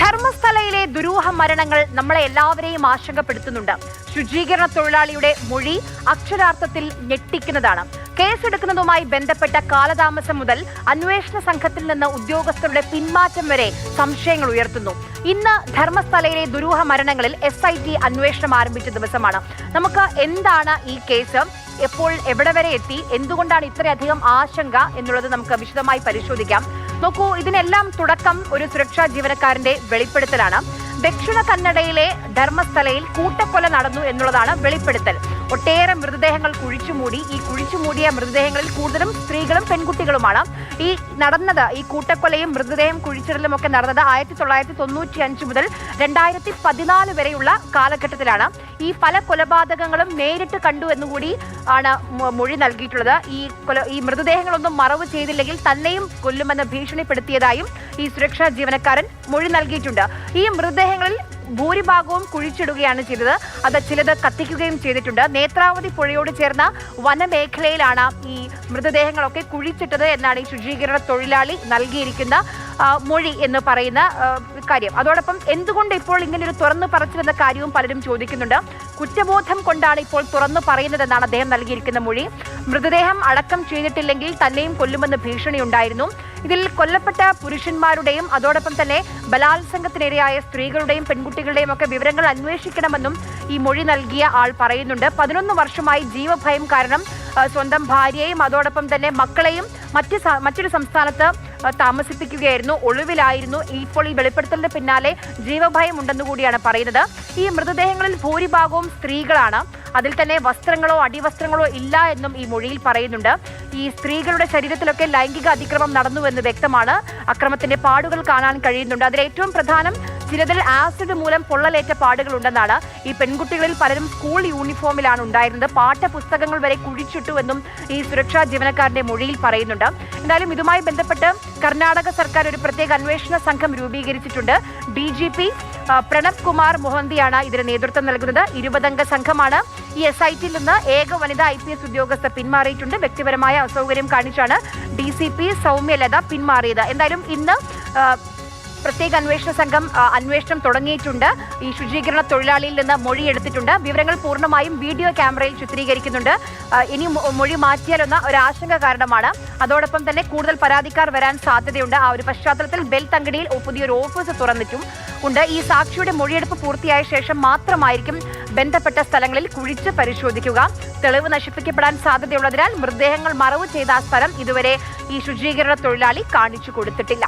ധർമ്മസ്ഥലയിലെ ദുരൂഹ മരണങ്ങൾ നമ്മളെ എല്ലാവരെയും ആശങ്കപ്പെടുത്തുന്നുണ്ട്. ശുചീകരണ തൊഴിലാളിയുടെ മൊഴി അക്ഷരാർത്ഥത്തിൽ ഞെട്ടിക്കുന്നതാണ്. കേസെടുക്കുന്നതുമായി ബന്ധപ്പെട്ട കാലതാമസം മുതൽ അന്വേഷണ സംഘത്തിൽ നിന്ന് ഉദ്യോഗസ്ഥരുടെ പിന്മാറ്റം വരെ സംശയങ്ങൾ ഉയർത്തുന്നു. ഇന്ന് ധർമ്മസ്ഥലയിലെ ദുരൂഹ മരണങ്ങളിൽ SIT അന്വേഷണം ആരംഭിച്ച ദിവസമാണ്. നമുക്ക് എന്താണ് ഈ കേസ്, എപ്പോൾ എവിടെ വരെ എത്തി, എന്തുകൊണ്ടാണ് ഇത്രയധികം ആശങ്ക എന്നുള്ളത് നമുക്ക് വിശദമായി പരിശോധിക്കാം. നോക്കൂ, ഇതിനെല്ലാം തുടക്കം ഒരു സുരക്ഷാ ജീവനക്കാരന്റെ വെളിപ്പെടുത്തലാണ്. ദക്ഷിണ കന്നഡയിലെ ധർമ്മസ്ഥലയിൽ കൂട്ടക്കൊല നടന്നു എന്നുള്ളതാണ് വെളിപ്പെടുത്തൽ. ഒട്ടേറെ മൃതദേഹങ്ങൾ കുഴിച്ചുമൂടി. ഈ കുഴിച്ചുമൂടിയ മൃതദേഹങ്ങളിൽ കൂടുതലും സ്ത്രീകളും പെൺകുട്ടികളുമാണ്. ഈ കൂട്ടക്കൊലയും മൃതദേഹം കുഴിച്ചിടലും ഒക്കെ നടന്നത് 1995 മുതൽ 2014 വരെയുള്ള കാലഘട്ടത്തിലാണ്. ഈ പല കൊലപാതകങ്ങളും നേരിട്ട് കണ്ടു എന്നുകൂടി ആണ് മൊഴി നൽകിയിട്ടുള്ളത്. ഈ മൃതദേഹങ്ങളൊന്നും മറവ് ചെയ്തില്ലെങ്കിൽ തന്നെയും കൊല്ലുമെന്ന് ഭീഷണിപ്പെടുത്തിയതായും ഈ സുരക്ഷാ ജീവനക്കാരൻ മൊഴി നൽകിയിട്ടുണ്ട്. ഈ മൃതദേഹങ്ങളിൽ ഭൂരിഭാഗവും കുഴിച്ചിടുകയാണ് ചെയ്തത്. അത് ചിലത് കത്തിക്കുകയും ചെയ്തിട്ടുണ്ട്. നേത്രാവതി പുഴയോട് ചേർന്ന വനമേഖലയിലാണ് ഈ മൃതദേഹങ്ങളൊക്കെ കുഴിച്ചിട്ടത് എന്നാണ് ഈ ശുചീകരണ തൊഴിലാളി നൽകിയിരിക്കുന്ന മൊഴി എന്ന് പറയുന്ന കാര്യം. അതോടൊപ്പം എന്തുകൊണ്ട് ഇപ്പോൾ ഇങ്ങനൊരു തുറന്നു പറച്ചിലെന്ന കാര്യവും പലരും ചോദിക്കുന്നുണ്ട്. കുറ്റബോധം കൊണ്ടാണ് ഇപ്പോൾ തുറന്നു പറയുന്നതെന്നാണ് അദ്ദേഹം നൽകിയിരിക്കുന്ന മൊഴി. മൃതദേഹം അടക്കം ചെയ്തിട്ടില്ലെങ്കിൽ തന്നെയും കൊല്ലുമെന്ന് ഭീഷണിയുണ്ടായിരുന്നു. ഇതിൽ കൊല്ലപ്പെട്ട പുരുഷന്മാരുടെയും അതോടൊപ്പം തന്നെ ബലാത്സംഗത്തിനിരയായ സ്ത്രീകളുടെയും പെൺകുട്ടികളുടെയും ഒക്കെ വിവരങ്ങൾ അന്വേഷിക്കണമെന്നും ഈ മൊഴി നൽകിയ ആൾ പറയുന്നുണ്ട്. 11 വർഷമായി ജീവഭയം കാരണം സ്വന്തം ഭാര്യയെയും അതോടൊപ്പം തന്നെ മക്കളെയും മറ്റൊരു സംസ്ഥാനത്ത് താമസിപ്പിക്കുകയായിരുന്നു, ഒളിവിലായിരുന്നു. ഇപ്പോൾ ഈ വെളിപ്പെടുത്തലിന് പിന്നാലെ ജീവഭയം ഉണ്ടെന്നു കൂടിയാണ് പറയുന്നത്. ഈ മൃതദേഹങ്ങളിൽ ഭൂരിഭാഗവും സ്ത്രീകളാണ്. അതിൽ തന്നെ വസ്ത്രങ്ങളോ അടിവസ്ത്രങ്ങളോ ഇല്ല എന്നും ഈ മൊഴിയിൽ പറയുന്നുണ്ട്. ഈ സ്ത്രീകളുടെ ശരീരത്തിലൊക്കെ ലൈംഗിക അതിക്രമം നടന്നുവെന്ന് വ്യക്തമാണ്. അക്രമത്തിന്റെ പാടുകൾ കാണാൻ കഴിയുന്നുണ്ട്. അതിൽ ഏറ്റവും പ്രധാനം ചിലതിൽ ആസിഡ് മൂലം പൊള്ളലേറ്റ പാടുകൾ ഉണ്ടെന്നാണ്. ഈ പെൺകുട്ടികളിൽ പലരും സ്കൂൾ യൂണിഫോമിലാണ് ഉണ്ടായിരുന്നത്. പാഠപുസ്തകങ്ങൾ വരെ കുഴിച്ചിട്ടുവെന്നും ഈ സുരക്ഷാ ജീവനക്കാരന്റെ മൊഴിയിൽ പറയുന്നുണ്ട്. എന്തായാലും ഇതുമായി ബന്ധപ്പെട്ട് കർണാടക സർക്കാർ ഒരു പ്രത്യേക അന്വേഷണ സംഘം രൂപീകരിച്ചിട്ടുണ്ട്. DGP പ്രണബ് കുമാർ മൊഹന്തിയാണ് ഇതിന് നേതൃത്വം നൽകുന്നത്. 20-അംഗ സംഘമാണ്. ഈ SITയിൽ നിന്ന് ഏക വനിതാ IPS ഉദ്യോഗസ്ഥ പിന്മാറിയിട്ടുണ്ട്. വ്യക്തിപരമായ അസൗകര്യം കാണിച്ചാണ് DCP സൗമ്യലത പിന്മാറിയത്. എന്തായാലും ഇന്ന് പ്രത്യേക അന്വേഷണ സംഘം അന്വേഷണം തുടങ്ങിയിട്ടുണ്ട്. ഈ ശുചീകരണ തൊഴിലാളിയിൽ നിന്ന് മൊഴിയെടുത്തിട്ടുണ്ട്. വിവരങ്ങൾ പൂർണ്ണമായും വീഡിയോ ക്യാമറയിൽ ചിത്രീകരിക്കുന്നുണ്ട്. ഇനി മൊഴി മാറ്റിയാലെന്ന ഒരു ആശങ്ക കാരണമാണ്. അതോടൊപ്പം തന്നെ കൂടുതൽ പരാതിക്കാർ വരാൻ സാധ്യതയുണ്ട്. ആ ഒരു പശ്ചാത്തലത്തിൽ ബെൽത്തങ്കടിയിൽ പുതിയൊരു ഓഫീസ് തുറന്നിട്ടും ഉണ്ട്. ഈ സാക്ഷിയുടെ മൊഴിയെടുപ്പ് പൂർത്തിയായ ശേഷം മാത്രമായിരിക്കും ബന്ധപ്പെട്ട സ്ഥലങ്ങളിൽ കുഴിച്ച് പരിശോധിക്കുക. തെളിവ് നശിപ്പിക്കപ്പെടാൻ സാധ്യതയുള്ളതിനാൽ മൃതദേഹങ്ങൾ മറവ് ചെയ്ത ആ സ്ഥലം ഇതുവരെ ഈ ശുചീകരണ തൊഴിലാളി കാണിച്ചു കൊടുത്തിട്ടില്ല.